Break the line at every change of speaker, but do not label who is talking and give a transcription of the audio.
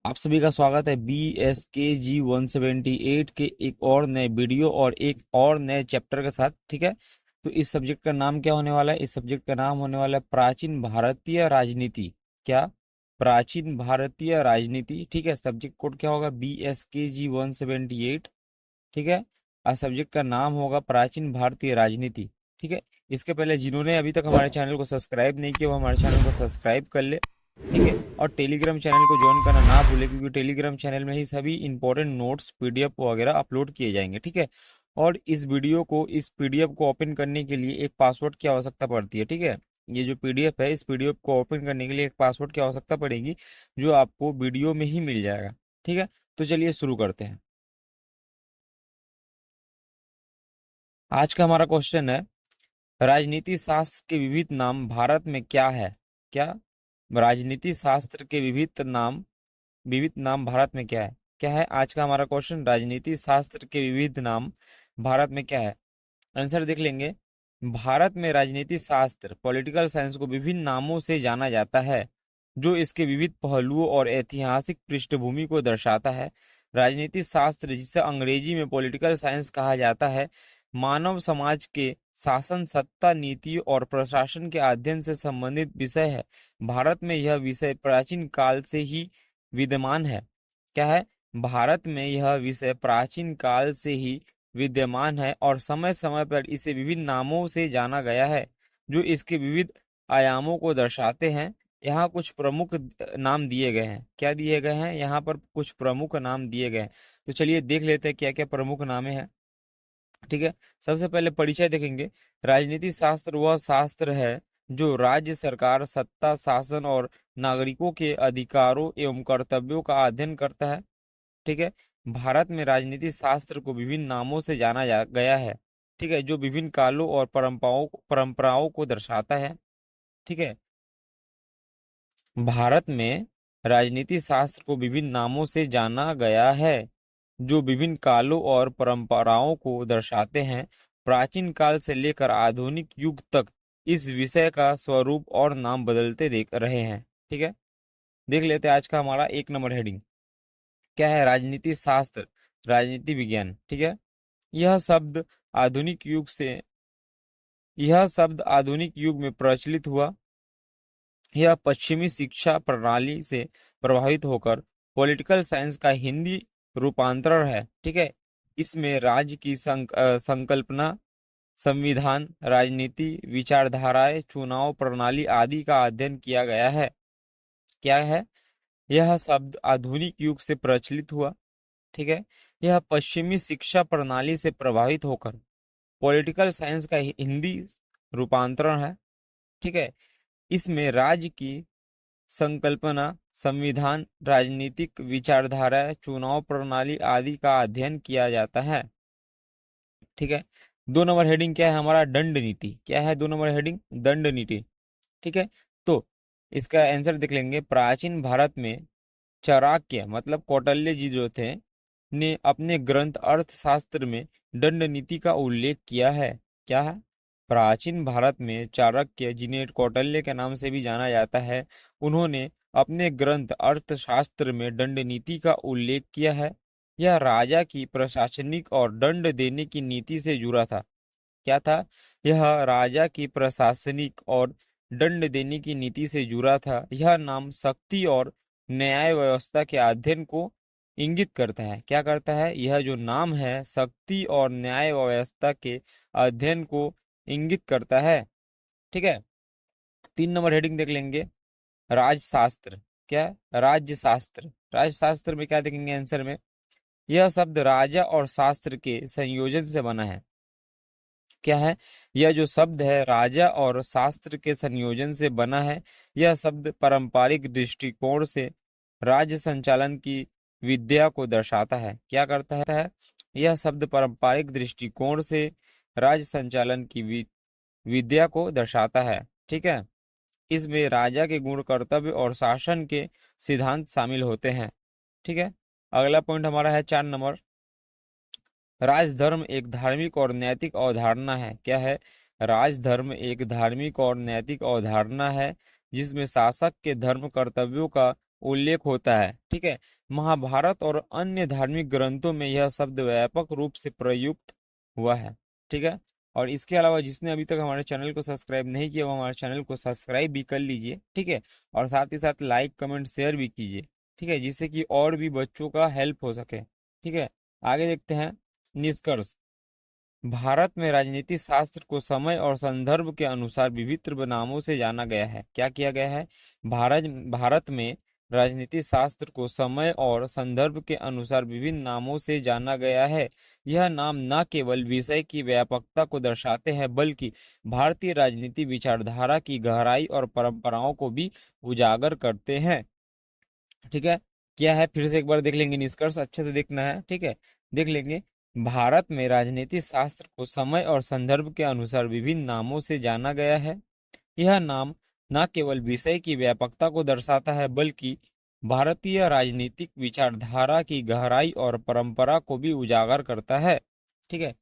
आप सभी का स्वागत है BSKG 178 के एक और नए वीडियो और एक और नए चैप्टर के साथ। ठीक है, तो इस सब्जेक्ट का नाम क्या होने वाला है? इस सब्जेक्ट का नाम होने वाला है प्राचीन भारतीय राजनीति। क्या? प्राचीन भारतीय राजनीति। ठीक है, सब्जेक्ट कोड क्या होगा? BSKG 178। ठीक है, आज सब्जेक्ट का नाम होगा प्राचीन भारतीय राजनीति। ठीक है, इसके पहले जिन्होंने अभी तक हमारे चैनल को सब्सक्राइब नहीं किया वो हमारे चैनल को सब्सक्राइब कर ले। ठीक है, और टेलीग्राम चैनल को ज्वाइन करना ना भूले, क्योंकि टेलीग्राम चैनल में ही सभी इंपॉर्टेंट नोट्स पीडीएफ वगैरह अपलोड किए जाएंगे। ठीक है, और इस पीडीएफ को ओपन करने के लिए एक पासवर्ड की आवश्यकता पड़ती है। ठीक है, ये जो पीडीएफ है, इस पीडीएफ को ओपन करने के लिए एक पासवर्ड की आवश्यकता पड़ेगी, जो आपको वीडियो में ही मिल जाएगा। ठीक है, तो चलिए शुरू करते हैं। आज का हमारा क्वेश्चन है, राजनीति शास्त्र के विविध नाम भारत में क्या है? क्या? राजनीति शास्त्र के विविध नाम भारत में क्या है? क्या है आज का हमारा क्वेश्चन? राजनीति शास्त्र के विविध नाम भारत में क्या है? आंसर देख लेंगे। भारत में राजनीति शास्त्र पॉलिटिकल साइंस को विभिन्न नामों से जाना जाता है, जो इसके विविध पहलुओं और ऐतिहासिक पृष्ठभूमि को दर्शाता है। राजनीति शास्त्र, जिसे अंग्रेजी में पॉलिटिकल साइंस कहा जाता है, मानव समाज के शासन, सत्ता, नीति और प्रशासन के अध्ययन से संबंधित विषय है। भारत में यह विषय प्राचीन काल से ही विद्यमान है। क्या है? भारत में यह विषय प्राचीन काल से ही विद्यमान है और समय समय पर इसे विभिन्न नामों से जाना गया है, जो इसके विविध आयामों को दर्शाते हैं। यहाँ कुछ प्रमुख नाम दिए गए हैं। क्या दिए गए हैं? यहाँ पर कुछ प्रमुख नाम दिए गए हैं। तो चलिए देख लेते हैं क्या क्या प्रमुख नामे हैं। ठीक है, सबसे पहले परिचय देखेंगे। राजनीति शास्त्र वह शास्त्र है जो राज्य सरकार, सत्ता, शासन और नागरिकों के अधिकारों एवं कर्तव्यों का अध्ययन करता है। ठीक है, भारत में राजनीति शास्त्र को विभिन्न नामों से जाना गया है। ठीक है, जो विभिन्न कालों और परंपराओं को दर्शाता है। ठीक है, भारत में राजनीति शास्त्र को विभिन्न नामों से जाना गया है, जो विभिन्न कालों और परंपराओं को दर्शाते हैं। प्राचीन काल से लेकर आधुनिक युग तक इस विषय का स्वरूप और नाम बदलते देख रहे हैं। ठीक है, देख लेते हैं आज का हमारा 1 नंबर हेडिंग। क्या है? राजनीति शास्त्र, राजनीति विज्ञान। ठीक है, यह शब्द आधुनिक युग से यह शब्द आधुनिक युग में प्रचलित हुआ। यह पश्चिमी शिक्षा प्रणाली से प्रभावित होकर पॉलिटिकल साइंस का हिंदी रूपांतरण है। ठीक है, इसमें राज्य की संकल्पना, संविधान, राजनीति, विचारधाराएं, चुनाव प्रणाली आदि का अध्ययन किया गया है। क्या है? यह शब्द आधुनिक युग से प्रचलित हुआ। ठीक है, यह पश्चिमी शिक्षा प्रणाली से प्रभावित होकर पॉलिटिकल साइंस का हिंदी रूपांतरण है। ठीक है, इसमें राज्य की संकल्पना, संविधान, राजनीतिक विचारधारा, चुनाव प्रणाली आदि का अध्ययन किया जाता है। ठीक है, 2 नंबर हेडिंग क्या है हमारा? दंड नीति। क्या है 2 नंबर हेडिंग? दंड नीति। ठीक है, तो इसका आंसर देख लेंगे। प्राचीन भारत में चाणक्य मतलब कौटिल्य जी जो थे, ने अपने ग्रंथ अर्थशास्त्र में दंड नीति का उल्लेख किया है। क्या है? प्राचीन भारत में चाणक्य, जिन्हें कौटिल्य के नाम से भी जाना जाता है, उन्होंने अपने ग्रंथ अर्थशास्त्र में दंड नीति का उल्लेख किया है। यह राजा की प्रशासनिक और दंड देने की नीति से जुड़ा था। क्या था? यह राजा की प्रशासनिक और दंड देने की नीति से जुड़ा था। यह नाम शक्ति और न्याय व्यवस्था के अध्ययन को इंगित करता है। क्या करता है? यह जो नाम है शक्ति और न्याय व्यवस्था के अध्ययन को इंगित करता है। ठीक है, 3 नंबर हेडिंग देख लेंगे। राजशास्त्र। क्या? राज्यशास्त्र। राजशास्त्र में क्या देखेंगे आंसर में? यह शब्द राजा और शास्त्र के संयोजन से बना है। क्या है? यह जो शब्द है राजा और शास्त्र के संयोजन से बना है। यह शब्द पारंपरिक दृष्टिकोण से राज्य संचालन की विद्या को दर्शाता है। क्या करता है? यह शब्द पारंपरिक दृष्टिकोण से राज्य संचालन की विद्या को दर्शाता है। ठीक है, इसमें राजा के गुण, कर्तव्य और शासन के सिद्धांत शामिल होते हैं। ठीक है, अगला पॉइंट हमारा है 4 नंबर। राजधर्म एक धार्मिक और नैतिक अवधारणा है। क्या है? राजधर्म एक धार्मिक और नैतिक अवधारणा है, जिसमें शासक के धर्म कर्तव्यों का उल्लेख होता है। ठीक है, महाभारत और अन्य धार्मिक ग्रंथों में यह शब्द व्यापक रूप से प्रयुक्त हुआ है। ठीक है, और इसके अलावा जिसने अभी तक हमारे चैनल को सब्सक्राइब नहीं किया वो हमारे चैनल को सब्सक्राइब भी कर लीजिए। ठीक है, और साथ ही साथ लाइक कमेंट शेयर भी कीजिए। ठीक है, जिससे कि और भी बच्चों का हेल्प हो सके। ठीक है, आगे देखते हैं निष्कर्ष। भारत में राजनीति शास्त्र को समय और संदर्भ के अनुसार विभिन्न नामों से जाना गया है। क्या किया गया है? भारत भारत में राजनीति शास्त्र को समय और संदर्भ के अनुसार विभिन्न नामों से जाना गया है। यह नाम न केवल विषय की व्यापकता को दर्शाते हैं बल्कि भारतीय राजनीति विचारधारा की गहराई और परंपराओं को भी उजागर करते हैं। ठीक है, क्या है फिर से एक बार देख लेंगे, निष्कर्ष अच्छे से देखना है। ठीक है, देख लेंगे। भारत में राजनीति शास्त्र को समय और संदर्भ के अनुसार विभिन्न नामों से जाना गया है। यह नाम न केवल विषय की व्यापकता को दर्शाता है बल्कि भारतीय राजनीतिक विचारधारा की गहराई और परंपरा को भी उजागर करता है। ठीक है,